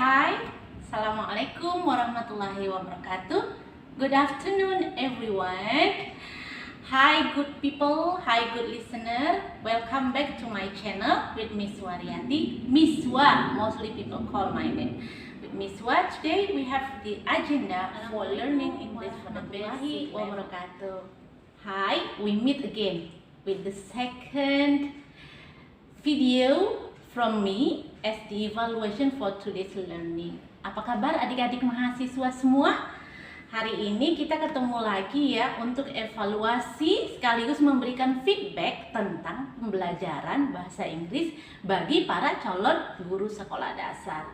Hai, Assalamualaikum warahmatullahi wabarakatuh. Good afternoon everyone. Hi good people, hi good listener. Welcome back to my channel with Miss Waryanti. Miss Wa, mostly people call my name. With Miss Wa, today we have the agenda for learning English for the basic wabarakatuh. Hi, we meet again with the second video from me as the evaluation for today's learning. Apa kabar adik-adik mahasiswa semua? Hari ini kita ketemu lagi ya untuk evaluasi sekaligus memberikan feedback tentang pembelajaran bahasa Inggris bagi para calon guru sekolah dasar.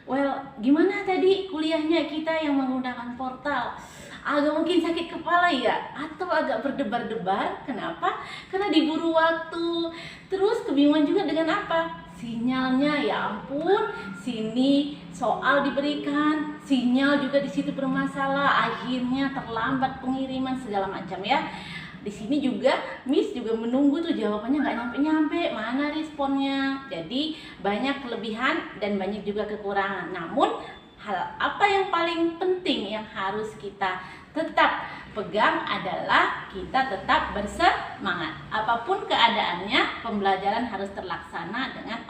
Well, gimana tadi kuliahnya kita yang menggunakan portal? Agak mungkin sakit kepala ya, atau agak berdebar-debar. Kenapa? Karena diburu waktu. Terus kebingungan juga dengan apa? Sinyalnya, ya ampun, sini soal diberikan, sinyal juga di situ bermasalah, akhirnya terlambat pengiriman segala macam ya. Di sini juga Miss juga menunggu tuh jawabannya nggak nyampe-nyampe, mana responnya. Jadi banyak kelebihan dan banyak juga kekurangan. Namun hal apa yang paling penting yang harus kita tetap pegang adalah kita tetap bersemangat. Apapun keadaannya, pembelajaran harus terlaksana dengan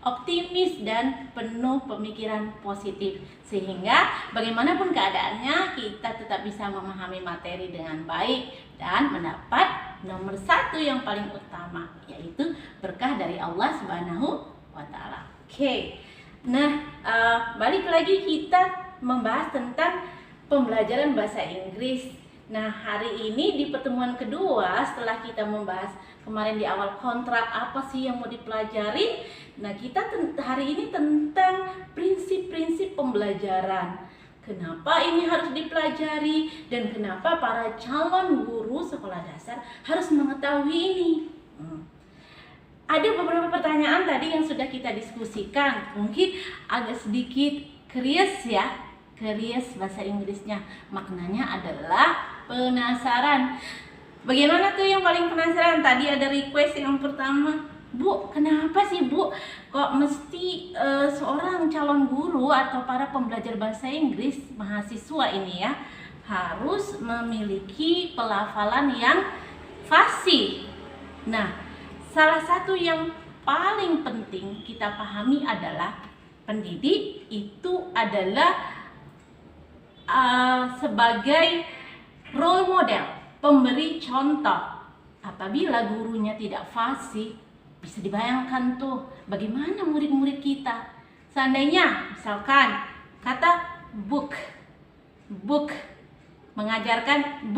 optimis dan penuh pemikiran positif. Sehingga bagaimanapun keadaannya, kita tetap bisa memahami materi dengan baik dan mendapat nomor satu yang paling utama, yaitu berkah dari Allah Subhanahu wa Ta'ala. Oke. Nah, balik lagi kita membahas tentang pembelajaran bahasa Inggris. Nah, hari ini di pertemuan kedua setelah kita membahas kemarin di awal kontrak apa sih yang mau dipelajari. Nah, kita hari ini tentang prinsip-prinsip pembelajaran. Kenapa ini harus dipelajari dan kenapa para calon guru sekolah dasar harus mengetahui ini. Ada beberapa pertanyaan tadi yang sudah kita diskusikan, mungkin agak sedikit curious ya. Curious bahasa Inggrisnya maknanya adalah penasaran. Bagaimana tuh yang paling penasaran? Tadi ada request yang pertama, Bu, kenapa sih Bu kok mesti seorang calon guru atau para pembelajar bahasa Inggris mahasiswa ini ya harus memiliki pelafalan yang fasih? Nah, salah satu yang paling penting kita pahami adalah pendidik itu adalah sebagai role model, pemberi contoh. Apabila gurunya tidak fasih, bisa dibayangkan tuh bagaimana murid-murid kita. Seandainya misalkan kata book mengajarkan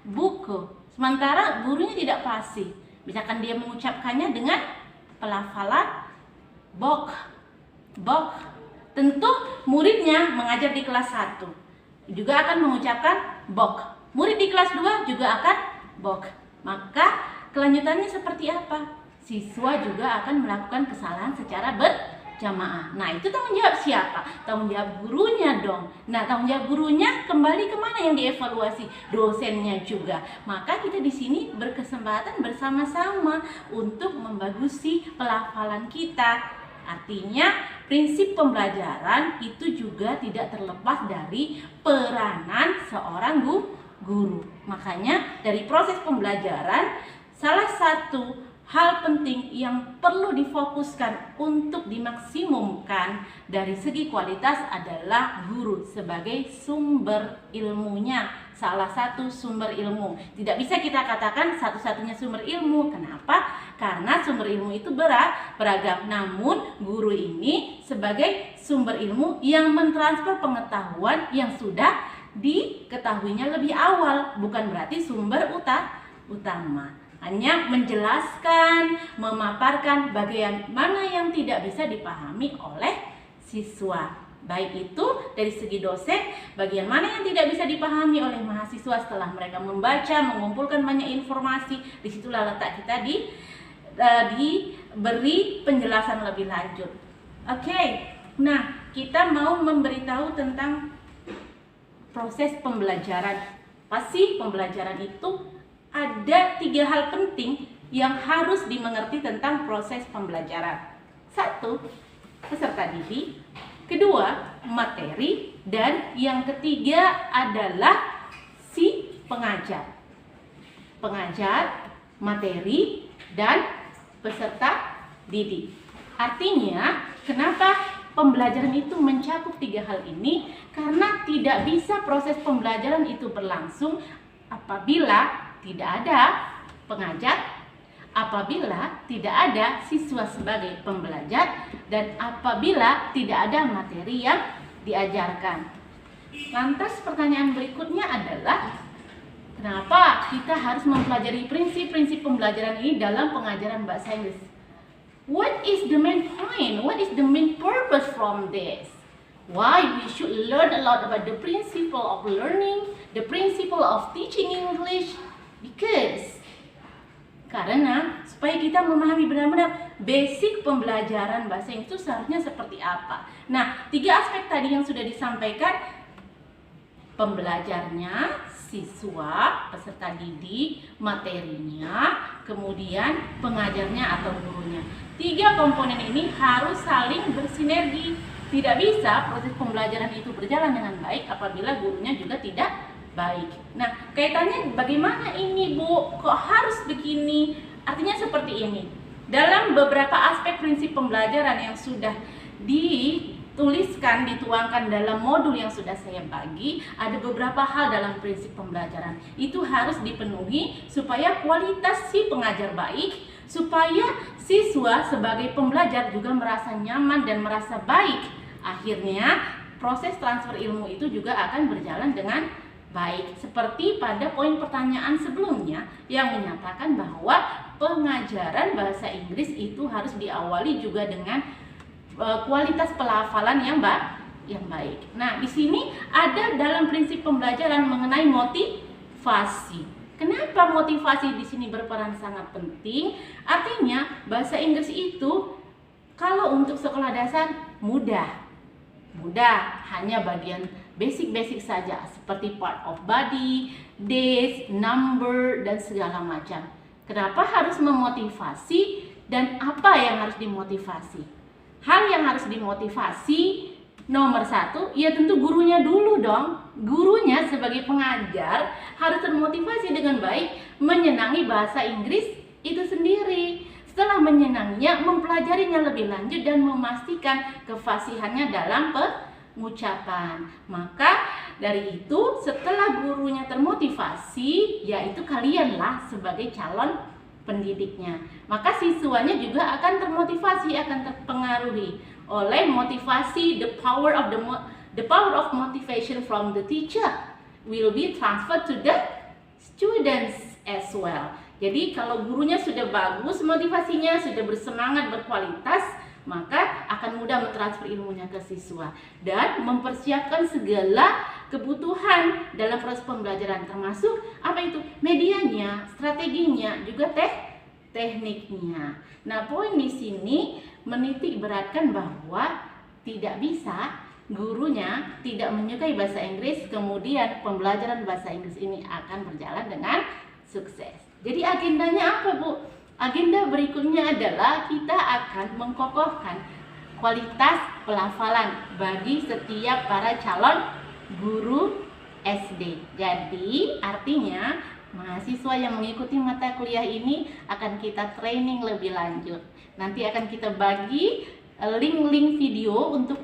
buku, sementara gurunya tidak fasih, misalkan dia mengucapkannya dengan pelafalan book, tentu muridnya mengajar di kelas 1 juga akan mengucapkan bok. Murid di kelas 2 juga akan bok. Maka kelanjutannya seperti apa? Siswa juga akan melakukan kesalahan secara berjamaah. Nah, itu tanggung jawab siapa? Tanggung jawab gurunya dong. Nah, tanggung jawab gurunya kembali kemana yang dievaluasi? Dosennya juga. Maka kita di sini berkesempatan bersama-sama untuk membagusi pelafalan kita. Artinya prinsip pembelajaran itu juga tidak terlepas dari peranan seorang guru. Makanya dari proses pembelajaran, salah satu hal penting yang perlu difokuskan untuk dimaksimumkan dari segi kualitas adalah guru sebagai sumber ilmunya. Salah satu sumber ilmu. Tidak bisa kita katakan satu-satunya sumber ilmu. Kenapa? Karena sumber ilmu itu beragam. Namun guru ini sebagai sumber ilmu yang mentransfer pengetahuan yang sudah diketahuinya lebih awal. Bukan berarti sumber utama. Hanya menjelaskan, memaparkan bagian mana yang tidak bisa dipahami oleh siswa. Baik itu dari segi dosen, bagian mana yang tidak bisa dipahami oleh mahasiswa setelah mereka membaca, mengumpulkan banyak informasi. Disitulah letak kita diberi penjelasan lebih lanjut. Oke, nah kita mau memberitahu tentang proses pembelajaran. Pasti pembelajaran itu ada 3 hal penting yang harus dimengerti tentang proses pembelajaran. 1, peserta didik. kedua materi, dan yang ketiga adalah si pengajar. Pengajar, materi, dan peserta didik. Artinya, kenapa pembelajaran itu mencakup 3 hal ini? Karena tidak bisa proses pembelajaran itu berlangsung apabila tidak ada pengajar, apabila tidak ada siswa sebagai pembelajar, dan apabila tidak ada materi yang diajarkan. Lantas pertanyaan berikutnya adalah, kenapa kita harus mempelajari prinsip-prinsip pembelajaran ini dalam pengajaran bahasa Inggris? What is the main point? What is the main purpose from this? Why we should learn a lot about the principle of learning, the principle of teaching English? Karena supaya kita memahami benar-benar basic pembelajaran bahasa Inggris itu seharusnya seperti apa. Nah, 3 aspek tadi yang sudah disampaikan, pembelajarnya, siswa, peserta didik, materinya, kemudian pengajarnya atau gurunya. 3 komponen ini harus saling bersinergi. Tidak bisa proses pembelajaran itu berjalan dengan baik apabila gurunya juga tidak baik. Nah, kaitannya bagaimana ini, Bu? Kok harus begini? Artinya seperti ini. Dalam beberapa aspek prinsip pembelajaran yang sudah dituangkan dalam modul yang sudah saya bagi, ada beberapa hal dalam prinsip pembelajaran. Itu harus dipenuhi supaya kualitas si pengajar baik, supaya siswa sebagai pembelajar juga merasa nyaman dan merasa baik. Akhirnya, proses transfer ilmu itu juga akan berjalan dengan baik, seperti pada poin pertanyaan sebelumnya yang menyatakan bahwa pengajaran bahasa Inggris itu harus diawali juga dengan kualitas pelafalan yang baik. Nah, di sini ada dalam prinsip pembelajaran mengenai motivasi. Kenapa motivasi di sini berperan sangat penting? Artinya bahasa Inggris itu kalau untuk sekolah dasar mudah, hanya bagian basic saja seperti part of body, days, number, dan segala macam. Kenapa harus memotivasi dan apa yang harus dimotivasi? Hal yang harus dimotivasi nomor 1, ya tentu gurunya dulu dong. Gurunya sebagai pengajar harus termotivasi dengan baik menyenangi bahasa Inggris itu sendiri. Setelah menyenanginya, mempelajarinya lebih lanjut dan memastikan kefasihannya dalam pengucapan. Maka dari itu, setelah gurunya termotivasi, yaitu kalianlah sebagai calon pendidiknya. Maka siswanya juga akan termotivasi, akan terpengaruhi oleh motivasi. The power of motivation from the teacher will be transferred to the students as well. Jadi kalau gurunya sudah bagus motivasinya, sudah bersemangat, berkualitas, maka akan mudah mentransfer ilmunya ke siswa dan mempersiapkan segala kebutuhan dalam proses pembelajaran, termasuk apa itu? Medianya, strateginya, juga tekniknya. Nah, poin di sini menitik beratkan bahwa tidak bisa gurunya tidak menyukai bahasa Inggris, kemudian pembelajaran bahasa Inggris ini akan berjalan dengan sukses. Jadi agendanya apa, Bu? Agenda berikutnya adalah kita akan mengkokohkan kualitas pelafalan bagi setiap para calon guru SD. Jadi artinya mahasiswa yang mengikuti mata kuliah ini akan kita training lebih lanjut. Nanti akan kita bagi link-link video untuk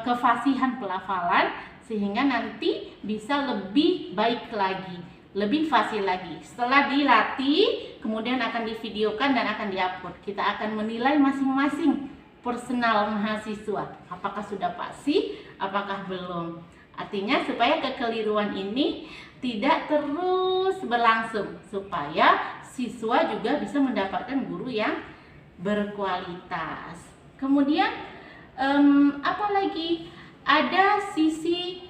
kefasihan pelafalan sehingga nanti bisa lebih baik lagi, lebih fasih lagi. Setelah dilatih, kemudian akan divideokan dan akan diupload. Kita akan menilai masing-masing personal mahasiswa, apakah sudah fasih, apakah belum. Artinya supaya kekeliruan ini tidak terus berlangsung, supaya siswa juga bisa mendapatkan guru yang berkualitas. Kemudian apa lagi? Ada sisi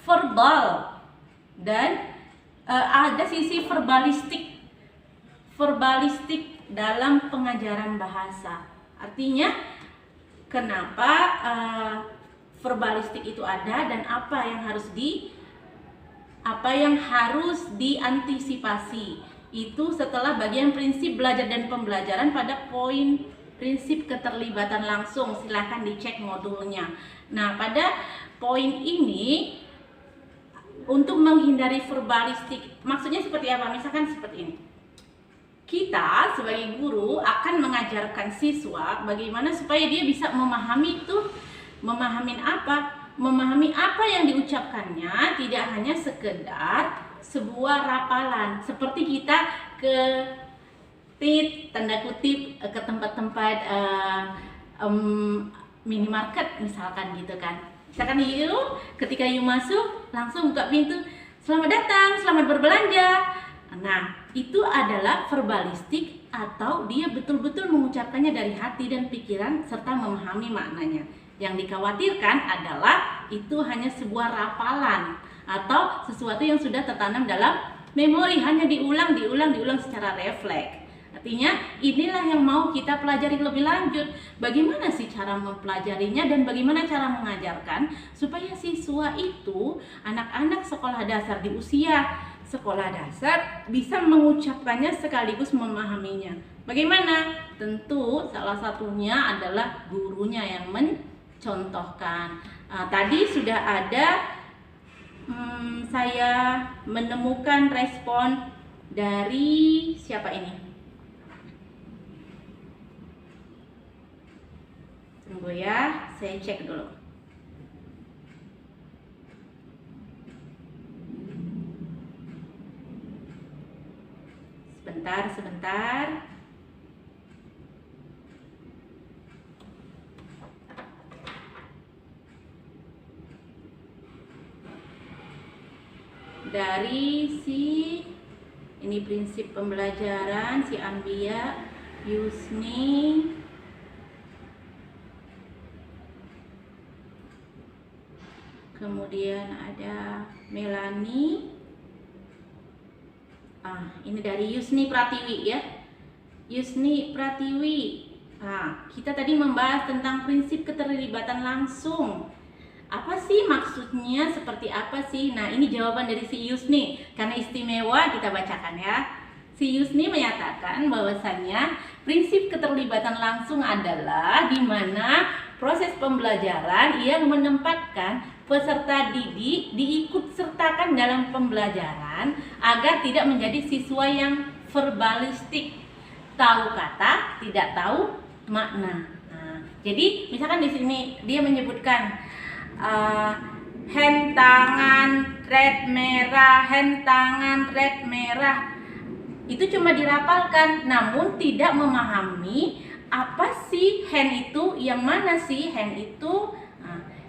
verbal dan ada sisi verbalistik dalam pengajaran bahasa. Artinya kenapa verbalistik itu ada dan apa yang harus diantisipasi itu setelah bagian prinsip belajar dan pembelajaran pada poin prinsip keterlibatan langsung. Silahkan dicek modulnya. Nah, pada poin ini untuk menghindari verbalistik, maksudnya seperti apa? Misalkan seperti ini. Kita sebagai guru akan mengajarkan siswa bagaimana supaya dia bisa memahami memahami apa yang diucapkannya, tidak hanya sekedar sebuah rapalan. Seperti kita ke tanda kutip ke tempat-tempat minimarket misalkan gitu kan. Misalkan ketika you masuk langsung buka pintu, selamat datang, selamat berbelanja. Nah, itu adalah verbalistik atau dia betul-betul mengucapkannya dari hati dan pikiran serta memahami maknanya. Yang dikhawatirkan adalah itu hanya sebuah rapalan atau sesuatu yang sudah tertanam dalam memori, hanya diulang secara refleks. Artinya inilah yang mau kita pelajari lebih lanjut. Bagaimana sih cara mempelajarinya dan bagaimana cara mengajarkan supaya siswa itu, anak-anak sekolah dasar di usia sekolah dasar bisa mengucapkannya sekaligus memahaminya. Bagaimana? Tentu salah satunya adalah gurunya yang mencontohkan. Tadi sudah ada saya menemukan respon dari siapa ini? Tunggu ya, saya cek dulu. Sebentar. Dari ini prinsip pembelajaran si Ambia, Yusni, kemudian ada Melani. Ini dari Yusni Pratiwi ya. Yusni Pratiwi. Kita tadi membahas tentang prinsip keterlibatan langsung. Apa sih maksudnya? Seperti apa sih? Nah, ini jawaban dari si Yusni. Karena istimewa kita bacakan ya. Si Yusni menyatakan bahwasannya prinsip keterlibatan langsung adalah di mana proses pembelajaran yang menempatkan peserta didik diikut sertakan dalam pembelajaran agar tidak menjadi siswa yang verbalistik, tahu kata tidak tahu makna. Jadi misalkan di sini dia menyebutkan hand tangan red merah, itu cuma dirapalkan namun tidak memahami apa sih hand itu, yang mana sih hand itu,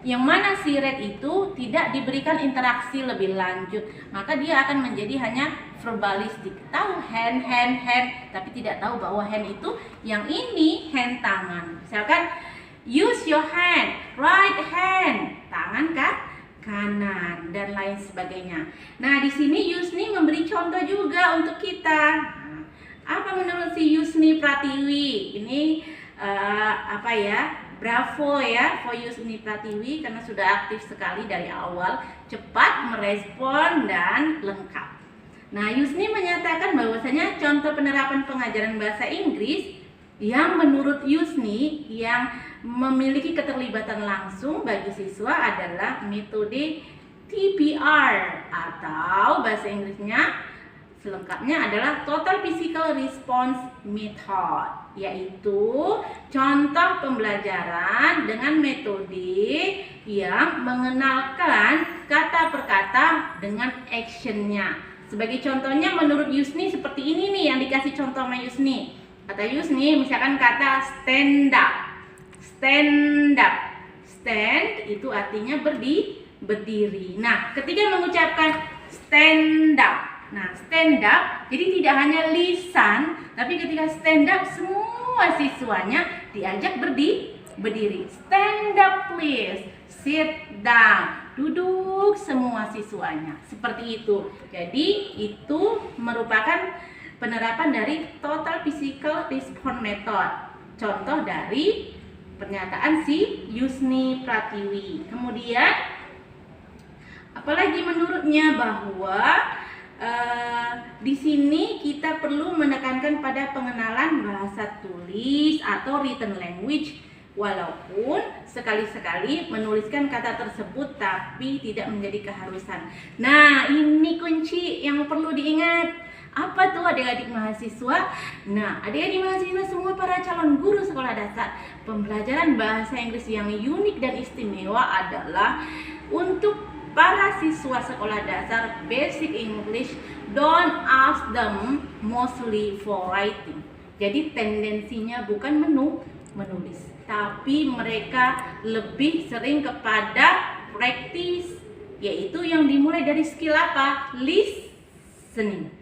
yang mana si red itu, tidak diberikan interaksi lebih lanjut, maka dia akan menjadi hanya verbalistik, tahu hand, tapi tidak tahu bahwa hand itu yang ini hand tangan. Misalkan use your hand, right hand, tangan kanan dan lain sebagainya. Nah, di sini Yusni memberi contoh juga untuk kita. Apa menurut si Yusni Pratiwi? Ini bravo ya for Yusni Pratiwi karena sudah aktif sekali dari awal, cepat merespon dan lengkap. Nah, Yusni menyatakan bahwasanya contoh penerapan pengajaran bahasa Inggris yang menurut Yusni yang memiliki keterlibatan langsung bagi siswa adalah metode TPR atau bahasa Inggrisnya selengkapnya adalah Total Physical Response Method, yaitu contoh pembelajaran dengan metode yang mengenalkan kata per kata dengan actionnya. Sebagai contohnya menurut Yusni seperti ini nih yang dikasih contoh sama Yusni. Kata Yusni misalkan kata stand up. Stand itu artinya berdiri. Nah, ketika mengucapkan stand up, jadi tidak hanya lisan, tapi ketika stand up semua siswanya diajak berdiri. Stand up please, sit down, duduk semua siswanya. Seperti itu. Jadi itu merupakan penerapan dari Total Physical Response Method. Contoh dari pernyataan si Yusni Pratiwi. Kemudian apalagi menurutnya bahwa di sini kita perlu menekankan pada pengenalan bahasa tulis atau written language, walaupun sekali-sekali menuliskan kata tersebut tapi tidak menjadi keharusan. Nah, ini kunci yang perlu diingat. Apa tuh adik-adik mahasiswa? Nah, adik-adik mahasiswa semua para calon guru sekolah dasar, pembelajaran bahasa Inggris yang unik dan istimewa adalah untuk para siswa sekolah dasar basic English. Don't ask them mostly for writing. Jadi tendensinya bukan menulis, tapi mereka lebih sering kepada practice, yaitu yang dimulai dari skill apa? Listening,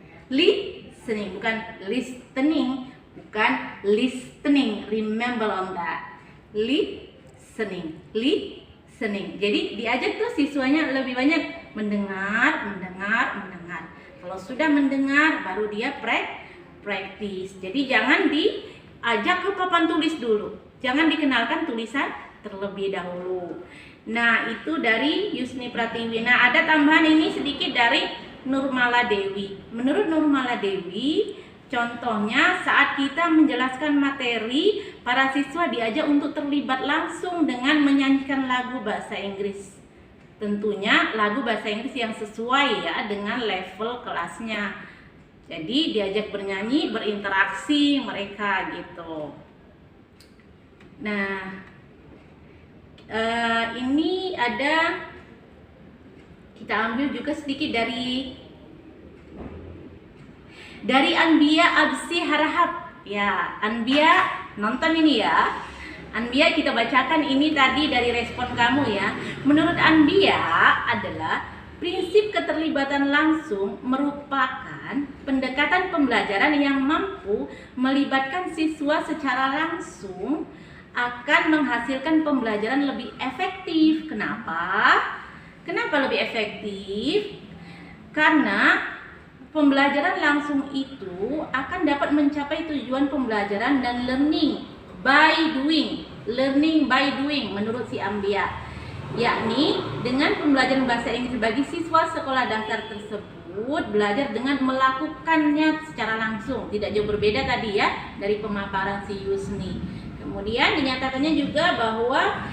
bukan listening, remember on that. Listening. Jadi diajak tuh siswanya lebih banyak mendengar. Kalau sudah mendengar baru dia practice. Jadi jangan diajak ke papan tulis dulu. Jangan dikenalkan tulisan terlebih dahulu. Nah, itu dari Yusni Pratiwi. Nah, ada tambahan ini sedikit dari Nurmala Dewi. Menurut Nurmala Dewi, contohnya saat kita menjelaskan materi, para siswa diajak untuk terlibat langsung dengan menyanyikan lagu bahasa Inggris. Tentunya lagu bahasa Inggris yang sesuai ya dengan level kelasnya. Jadi diajak bernyanyi, berinteraksi mereka gitu. Nah, ini ada, kita ambil juga sedikit dari Anbia Absi Harahap. Ya, Anbia nonton ini ya. Anbia, kita bacakan ini tadi dari respon kamu ya. Menurut Anbia adalah prinsip keterlibatan langsung merupakan pendekatan pembelajaran yang mampu melibatkan siswa secara langsung akan menghasilkan pembelajaran lebih efektif. Kenapa? Kenapa lebih efektif? Karena pembelajaran langsung itu akan dapat mencapai tujuan pembelajaran dan learning by doing menurut si Ambia, yakni dengan pembelajaran bahasa Inggris bagi siswa sekolah dasar tersebut belajar dengan melakukannya secara langsung. Tidak jauh berbeda tadi ya dari pemaparan si Yusni. Kemudian dinyatakannya juga bahwa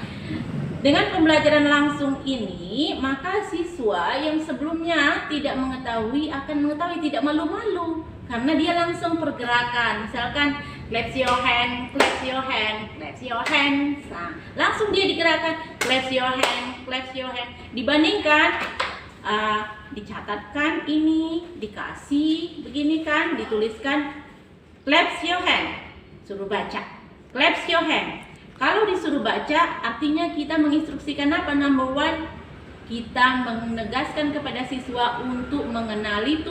dengan pembelajaran langsung ini, maka siswa yang sebelumnya tidak mengetahui akan mengetahui, tidak malu-malu, karena dia langsung pergerakan. Misalkan clap your hand. Nah, langsung dia digerakkan, clap your hand. Dibandingkan dicatatkan ini, dikasih begini kan, dituliskan clap your hand, suruh baca. Clap your hand. Kalau disuruh baca, artinya kita menginstruksikan apa? Number one, kita menegaskan kepada siswa untuk mengenali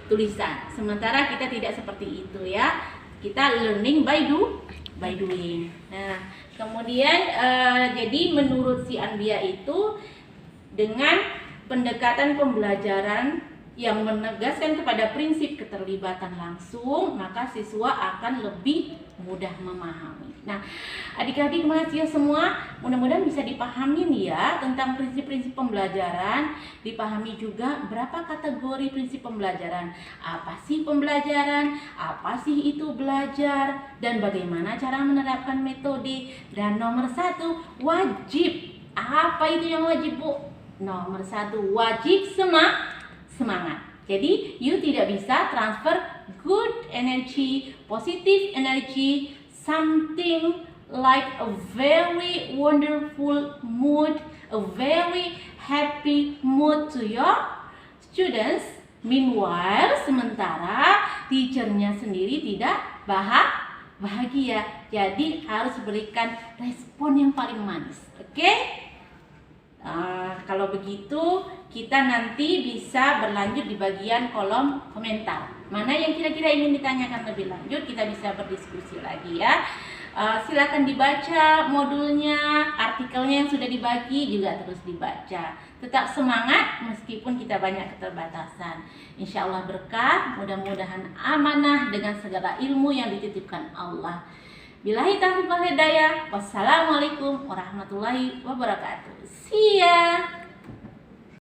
tulisan. Sementara kita tidak seperti itu ya. Kita learning by doing. Nah, kemudian jadi menurut si Anbia itu dengan pendekatan pembelajaran yang menegaskan kepada prinsip keterlibatan langsung, maka siswa akan lebih mudah memahami. Nah, adik-adik mahasiswa semua, mudah-mudahan bisa dipahami nih ya tentang prinsip-prinsip pembelajaran, dipahami juga berapa kategori prinsip pembelajaran, apa sih pembelajaran, apa sih itu belajar, dan bagaimana cara menerapkan metode. Dan nomor 1, wajib. Apa itu yang wajib, Bu? Nomor 1, wajib semangat. Jadi you tidak bisa transfer good energy, positive energy, something like a very wonderful mood, a very happy mood to your students. Meanwhile, sementara teachernya sendiri tidak bahagia. Jadi harus berikan respon yang paling manis. Oke? Kalau begitu kita nanti bisa berlanjut di bagian kolom komentar. Mana yang kira-kira ingin ditanyakan lebih lanjut, kita bisa berdiskusi lagi ya. Silakan dibaca modulnya, artikelnya yang sudah dibagi juga terus dibaca. Tetap semangat meskipun kita banyak keterbatasan. Insya Allah berkah, mudah-mudahan amanah dengan segala ilmu yang dititipkan Allah. Billahi taufiq wal hidayah. Wassalamualaikum warahmatullahi wabarakatuh. See ya.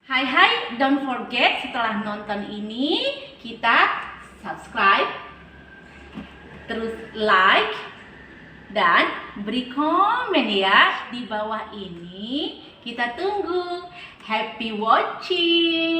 Hai, don't forget setelah nonton ini kita subscribe, terus like, dan beri komen ya di bawah ini. Kita tunggu. Happy watching.